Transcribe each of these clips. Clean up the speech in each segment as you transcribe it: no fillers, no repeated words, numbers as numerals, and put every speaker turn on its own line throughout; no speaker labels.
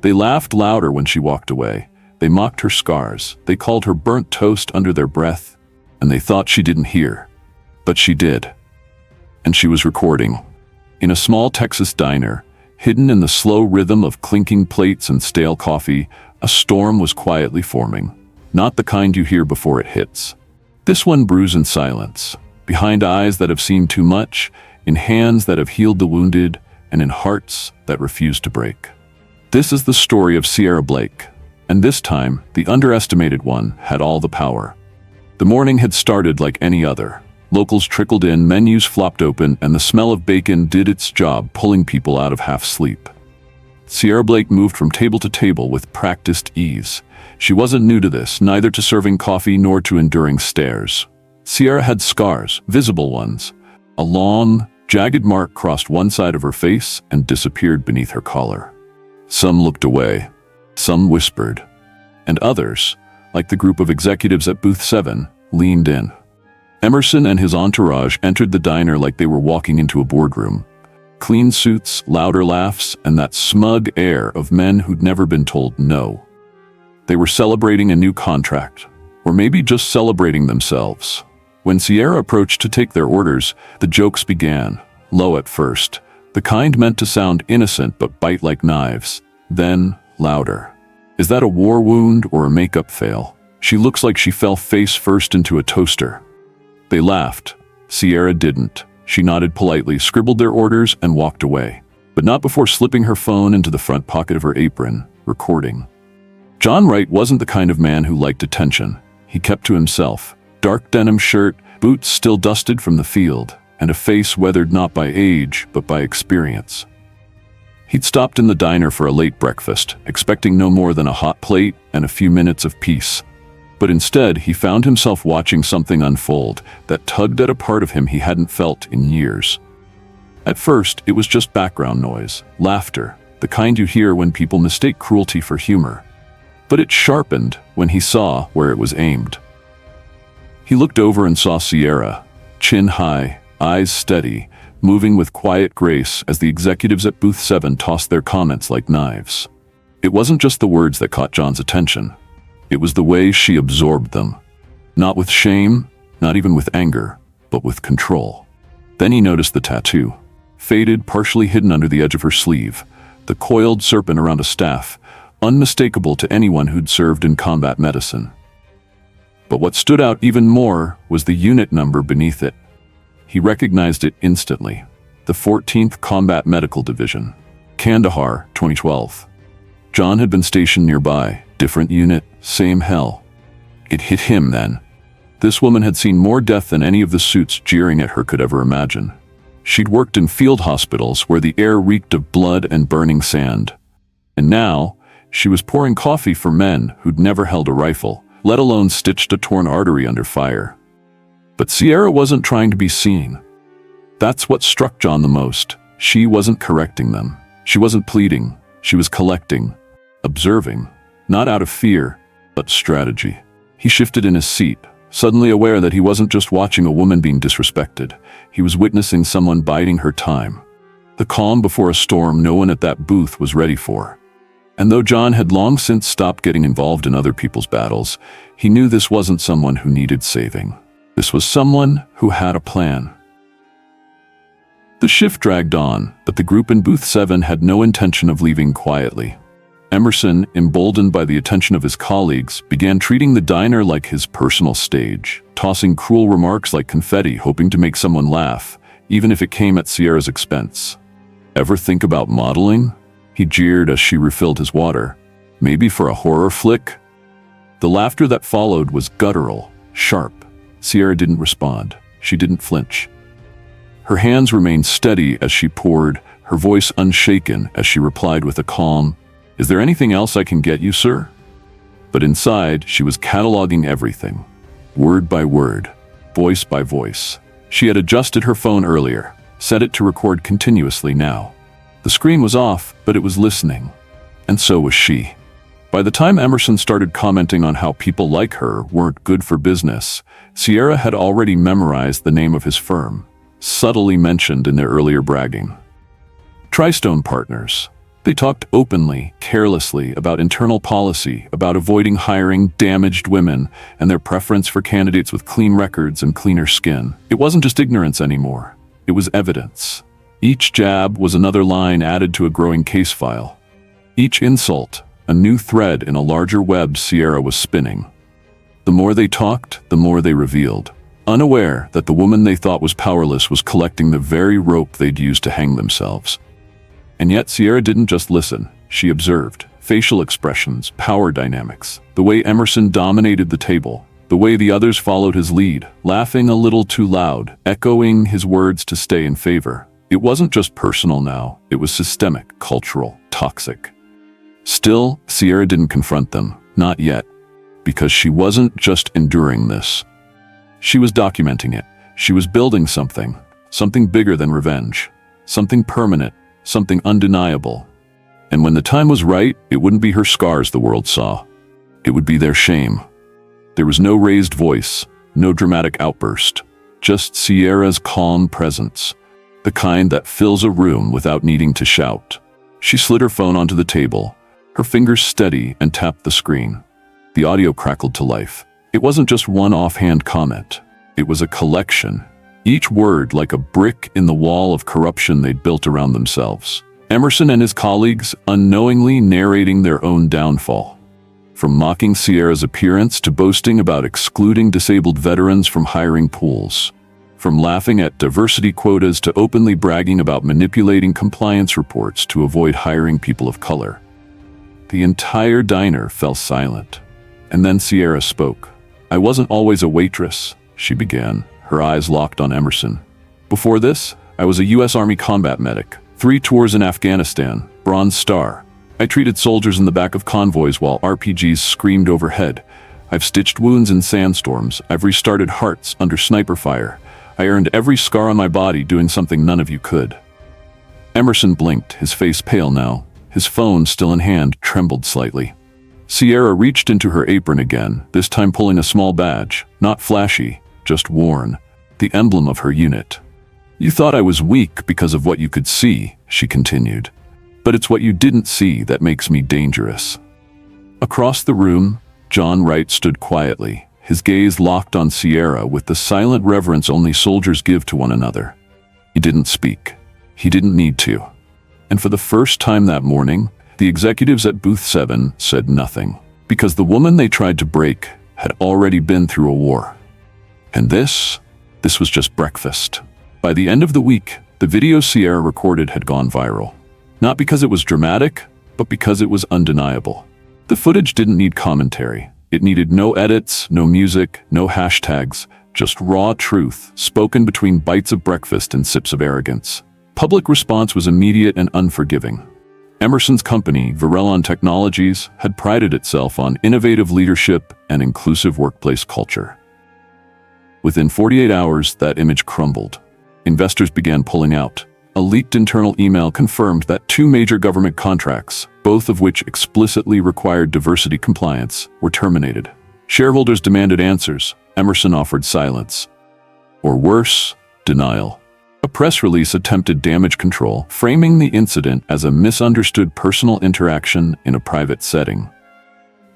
They laughed louder when she walked away. They mocked her scars. They called her burnt toast under their breath. And they thought she didn't hear. But she did. And she was recording. In a small Texas diner, hidden in the slow rhythm of clinking plates and stale coffee, a storm was quietly forming. Not the kind you hear before it hits. This one brews in silence, behind eyes that have seen too much, in hands that have healed the wounded, and in hearts that refuse to break. This is the story of Sierra Blake, and this time, the underestimated one had all the power. The morning had started like any other. Locals trickled in, menus flopped open, and the smell of bacon did its job, pulling people out of half-sleep. Sierra Blake moved from table to table with practiced ease. She wasn't new to this, neither to serving coffee nor to enduring stares. Sierra had scars, visible ones. A long, jagged mark crossed one side of her face and disappeared beneath her collar. Some looked away, some whispered, and others, like the group of executives at Booth 7, leaned in. Emerson and his entourage entered the diner like they were walking into a boardroom. Clean suits, louder laughs, and that smug air of men who'd never been told no. They were celebrating a new contract, or maybe just celebrating themselves. When Sierra approached to take their orders, the jokes began, low at first, the kind meant to sound innocent but bite like knives, then louder. Is that a war wound or a makeup fail? She looks like she fell face first into a toaster. They laughed. Sierra didn't. She nodded politely, scribbled their orders, and walked away. But not before slipping her phone into the front pocket of her apron, recording. John Wright wasn't the kind of man who liked attention. He kept to himself. Dark denim shirt, boots still dusted from the field, and a face weathered not by age, but by experience. He'd stopped in the diner for a late breakfast, expecting no more than a hot plate and a few minutes of peace. But instead, he found himself watching something unfold that tugged at a part of him he hadn't felt in years. At first, it was just background noise, laughter, the kind you hear when people mistake cruelty for humor. But it sharpened when he saw where it was aimed. He looked over and saw Sierra, chin high, eyes steady, moving with quiet grace as the executives at Booth 7 tossed their comments like knives. It wasn't just the words that caught John's attention. It was the way she absorbed them. Not with shame, not even with anger, but with control. Then he noticed the tattoo. Faded, partially hidden under the edge of her sleeve. The coiled serpent around a staff, unmistakable to anyone who'd served in combat medicine. But what stood out even more was the unit number beneath it. He recognized it instantly. The 14th Combat Medical Division. Kandahar, 2012. John had been stationed nearby. Different unit, same hell. It hit him then. This woman had seen more death than any of the suits jeering at her could ever imagine. She'd worked in field hospitals where the air reeked of blood and burning sand. And now, she was pouring coffee for men who'd never held a rifle, let alone stitched a torn artery under fire. But Sierra wasn't trying to be seen. That's what struck John the most. She wasn't correcting them. She wasn't pleading. She was collecting, observing. Not out of fear, but strategy. He shifted in his seat, suddenly aware that he wasn't just watching a woman being disrespected. He was witnessing someone biding her time. The calm before a storm no one at that booth was ready for. And though John had long since stopped getting involved in other people's battles, he knew this wasn't someone who needed saving. This was someone who had a plan. The shift dragged on, but the group in Booth 7 had no intention of leaving quietly. Emerson, emboldened by the attention of his colleagues, began treating the diner like his personal stage, tossing cruel remarks like confetti, hoping to make someone laugh, even if it came at Sierra's expense. Ever think about modeling? He jeered as she refilled his water. Maybe for a horror flick? The laughter that followed was guttural, sharp. Sierra didn't respond. She didn't flinch. Her hands remained steady as she poured, her voice unshaken as she replied with a calm, "Is there anything else I can get you, sir?" But inside, she was cataloging everything, word by word, voice by voice. She had adjusted her phone earlier, set it to record continuously now. The screen was off, but it was listening. And so was she. By the time Emerson started commenting on how people like her weren't good for business, Sierra had already memorized the name of his firm, subtly mentioned in their earlier bragging. Tristone Partners. They talked openly, carelessly about internal policy, about avoiding hiring damaged women, and their preference for candidates with clean records and cleaner skin. It wasn't just ignorance anymore. It was evidence. Each jab was another line added to a growing case file. Each insult, a new thread in a larger web Sierra was spinning. The more they talked, the more they revealed, unaware that the woman they thought was powerless was collecting the very rope they'd used to hang themselves. And yet Sierra didn't just listen. She observed facial expressions, power dynamics, the way Emerson dominated the table, the way the others followed his lead, laughing a little too loud, echoing his words to stay in favor. It wasn't just personal now, it was systemic, cultural, toxic. Still, Sierra didn't confront them, not yet, because she wasn't just enduring this. She was documenting it. She was building something bigger than revenge, something permanent, something undeniable. And when the time was right, it wouldn't be her scars the world saw. It would be their shame. There was no raised voice, no dramatic outburst, just Sierra's calm presence, the kind that fills a room without needing to shout. She slid her phone onto the table, her fingers steady, and tapped the screen. The audio crackled to life. It wasn't just one offhand comment. It was a collection, each word like a brick in the wall of corruption they'd built around themselves. Emerson and his colleagues unknowingly narrating their own downfall. From mocking Sierra's appearance to boasting about excluding disabled veterans from hiring pools. From laughing at diversity quotas to openly bragging about manipulating compliance reports to avoid hiring people of color. The entire diner fell silent. And then Sierra spoke. "I wasn't always a waitress," she began, her eyes locked on Emerson. "Before this, I was a U.S. Army combat medic. 3 tours in Afghanistan, Bronze Star. I treated soldiers in the back of convoys while RPGs screamed overhead. I've stitched wounds in sandstorms. I've restarted hearts under sniper fire. I earned every scar on my body doing something none of you could." Emerson blinked, his face pale now. His phone, still in hand, trembled slightly. Sierra reached into her apron again, this time pulling a small badge, not flashy, just worn, the emblem of her unit. "You thought I was weak because of what you could see," she continued. "But it's what you didn't see that makes me dangerous." Across the room, John Wright stood quietly, his gaze locked on Sierra with the silent reverence only soldiers give to one another. He didn't speak. He didn't need to. And for the first time that morning, the executives at Booth 7 said nothing, because the woman they tried to break had already been through a war. And this was just breakfast. By the end of the week, the video Sierra recorded had gone viral. Not because it was dramatic, but because it was undeniable. The footage didn't need commentary. It needed no edits, no music, no hashtags, just raw truth, spoken between bites of breakfast and sips of arrogance. Public response was immediate and unforgiving. Emerson's company, Virellon Technologies, had prided itself on innovative leadership and inclusive workplace culture. Within 48 hours, that image crumbled. Investors began pulling out. A leaked internal email confirmed that 2 major government contracts, both of which explicitly required diversity compliance, were terminated. Shareholders demanded answers. Emerson offered silence. Or worse, denial. A press release attempted damage control, framing the incident as a misunderstood personal interaction in a private setting.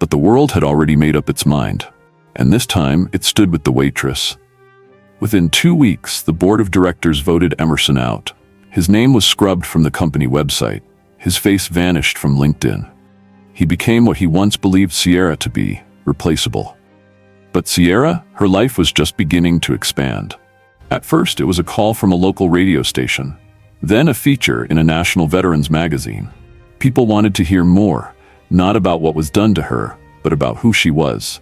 But the world had already made up its mind, and this time it stood with the waitress. Within 2 weeks, the board of directors voted Emerson out. His name was scrubbed from the company website. His face vanished from LinkedIn. He became what he once believed Sierra to be, replaceable. But Sierra, her life was just beginning to expand. At first, it was a call from a local radio station, then a feature in a national veterans magazine. People wanted to hear more, not about what was done to her, but about who she was.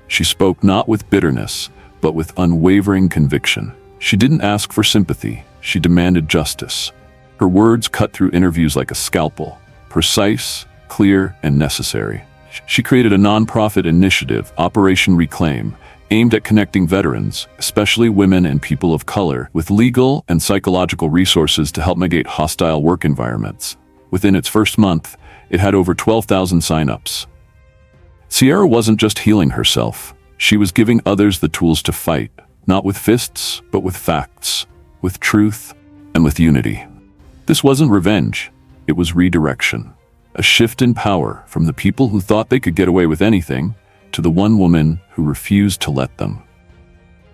She spoke not with bitterness, but with unwavering conviction. She didn't ask for sympathy, she demanded justice. Her words cut through interviews like a scalpel, precise, clear, and necessary. She created a nonprofit initiative, Operation Reclaim, aimed at connecting veterans, especially women and people of color, with legal and psychological resources to help mitigate hostile work environments. Within its first month, it had over 12,000 sign-ups. Sierra wasn't just healing herself. She was giving others the tools to fight, not with fists, but with facts, with truth, and with unity. This wasn't revenge. It was redirection. A shift in power from the people who thought they could get away with anything to the one woman who refused to let them.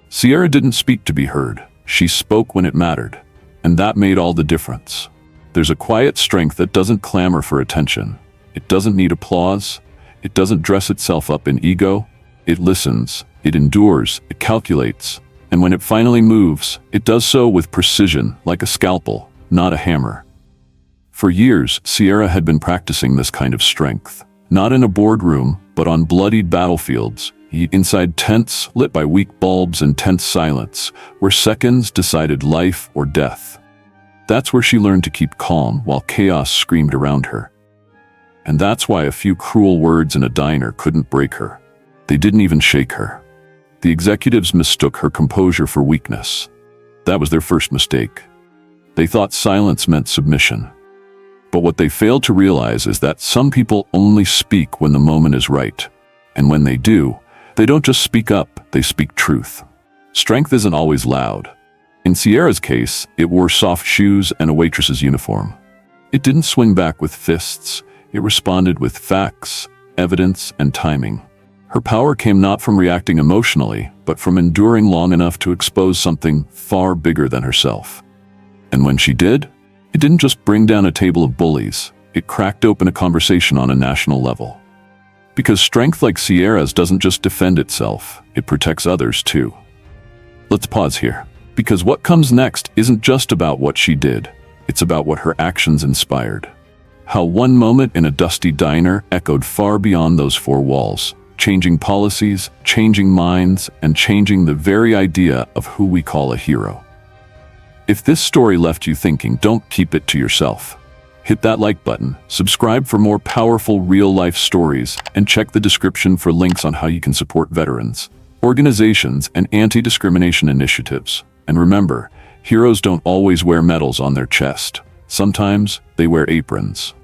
Sierra didn't speak to be heard. She spoke when it mattered, and that made all the difference. There's a quiet strength that doesn't clamor for attention. It doesn't need applause. It doesn't dress itself up in ego. It listens, it endures, it calculates, and when it finally moves, it does so with precision, like a scalpel, not a hammer. For years, Sierra had been practicing this kind of strength, not in a boardroom, but on bloodied battlefields, inside tents lit by weak bulbs and tense silence, where seconds decided life or death. That's where she learned to keep calm while chaos screamed around her. And that's why a few cruel words in a diner couldn't break her. They didn't even shake her. The executives mistook her composure for weakness. That was their first mistake. They thought silence meant submission. But what they failed to realize is that some people only speak when the moment is right. And when they do, they don't just speak up, they speak truth. Strength isn't always loud. In Sierra's case, it wore soft shoes and a waitress's uniform. It didn't swing back with fists. It responded with facts, evidence, and timing. Her power came not from reacting emotionally, but from enduring long enough to expose something far bigger than herself. And when she did, it didn't just bring down a table of bullies. It cracked open a conversation on a national level. Because strength like Sierra's doesn't just defend itself, it protects others too. Let's pause here, because what comes next isn't just about what she did. It's about what her actions inspired. How one moment in a dusty diner echoed far beyond those four walls, changing policies, changing minds, and changing the very idea of who we call a hero. If this story left you thinking, don't keep it to yourself. Hit that like button, subscribe for more powerful real-life stories, and check the description for links on how you can support veterans, organizations, and anti-discrimination initiatives. And remember, heroes don't always wear medals on their chest. Sometimes they wear aprons.